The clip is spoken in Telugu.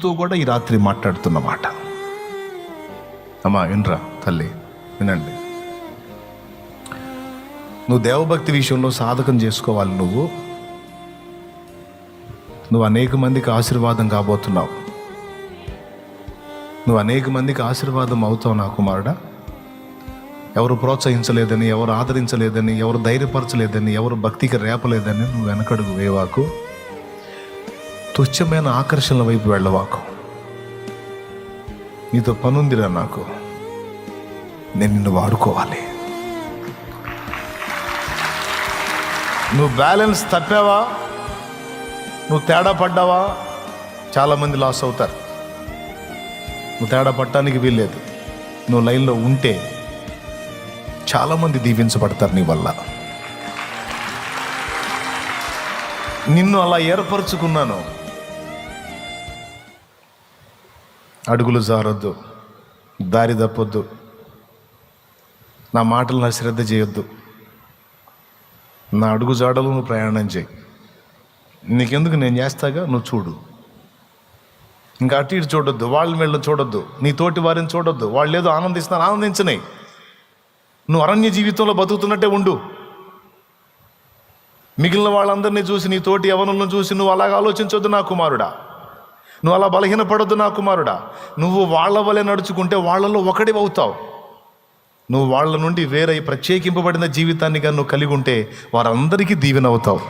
నీతో కూడా ఈ రాత్రి మాట్లాడుతున్న మాట. అమ్మా వినరా తల్లి, వినండి. నువ్వు దేవభక్తి విషయంలో సాధకం చేసుకోవాలి. నువ్వు అనేక మందికి ఆశీర్వాదం కాబోతున్నావు. నువ్వు అనేక మందికి ఆశీర్వాదం అవుతావు నా కుమారుడా. ఎవరు ప్రోత్సహించలేదని, ఎవరు ఆదరించలేదని, ఎవరు ధైర్యపరచలేదని, ఎవరు భక్తికి రేపలేదని నువ్వు వెనకడుగు వేవాకు. తుచ్చమైన ఆకర్షణల వైపు వెళ్ళవాకు. నీతో పనుందిరా నాకు, నేను నిన్ను వాడుకోవాలి. నువ్వు బ్యాలెన్స్ తప్పావా, నువ్వు తేడా పడ్డావా, చాలామంది లాస్ అవుతారు. నువ్వు తేడా పట్టడానికి వీల్లేదు. నువ్వు లైన్లో ఉంటే చాలామంది దీవించబడతారు నీ వల్ల. నిన్ను అలా ఏర్పరచుకున్నాను. అడుగులు జారొద్దు, దారి తప్పొద్దు, నా మాటలు నా శ్రద్ధ చేయొద్దు. నా అడుగు జాడలు నువ్వు ప్రయాణం చేయి. నీకెందుకు, నేను చేస్తాగా, నువ్వు చూడు. ఇంకా అటు ఇటు చూడొద్దు, వాళ్ళ వీళ్ళని చూడొద్దు, నీ తోటి వారిని చూడొద్దు. వాళ్ళు ఏదో ఆనందిస్తున్నారు, ఆనందించని. నువ్వు అరణ్య జీవితంలో బతుకుతున్నట్టే ఉండు. మిగిలిన వాళ్ళందరినీ చూసి, నీ తోటి యవనులను చూసి నువ్వు అలాగ ఆలోచించొద్దు నా కుమారుడా. నువ్వు అలా బలహీనపడొద్దు నా కుమారుడా. నువ్వు వాళ్ళ వలె నడుచుకుంటే వాళ్ళలో ఒకటి అవుతావు. నువ్వు వాళ్ళ నుండి వేరే ప్రత్యేకింపబడిన జీవితాన్ని కానీ నువ్వు కలిగి ఉంటే వారందరికీ దీవెన అవుతావు.